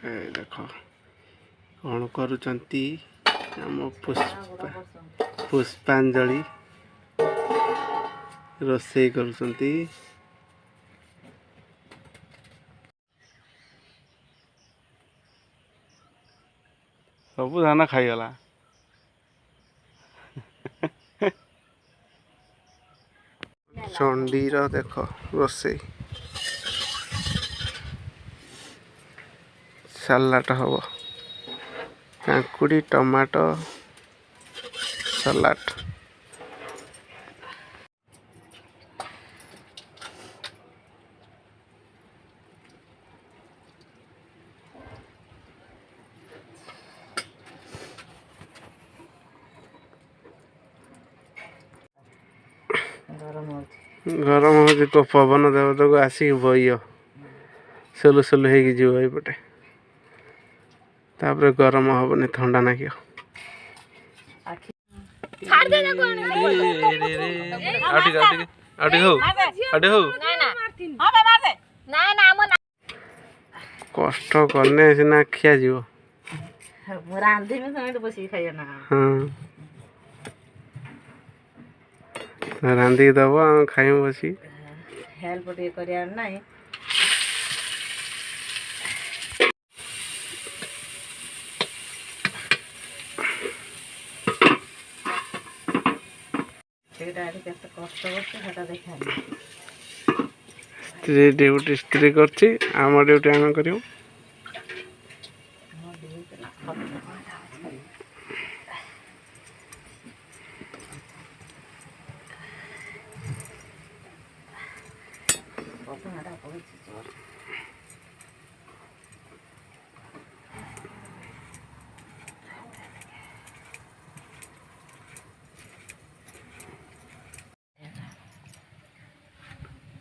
देख कौन करुचंती आम पुष्पांजलि रोषे करुचंती। सब धान खाईगला चंडीर देख रोषे सलाड हम काकुड़ी टमाटो सलाड। गरम हो पवन देवता को आसिक बय सोलु सोलु हो पटे तापर गरम हबनी ठंडा नागियो। कष्ट करने सिना खिया जीव रांधि दब खाइम बसी हेल्प करियार नाही स्त्री ड्यूटी स्त्री करछि आम ड्यूटी आम करियो।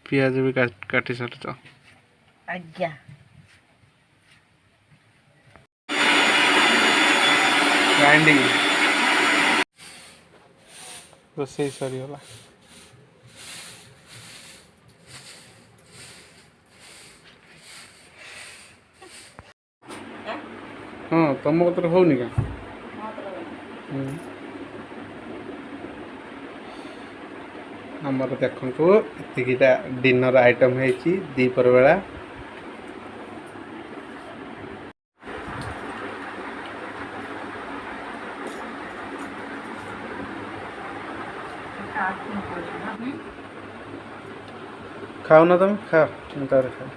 पियाज भी काटी सारछ आज्ञा ग्राइंडिंग रोषे सरीगला। हाँ तुम कतर होनी क्या आमर देखु एतिकीटा डिनर आइटम है दीपर बेला खाओ ना तुम खाओ खाओ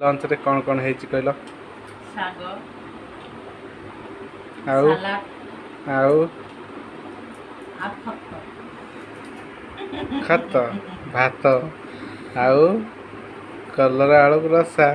लंच रे कौन कौन है कहल साग आउ आउ खत भात आउ कलरा आलू रसा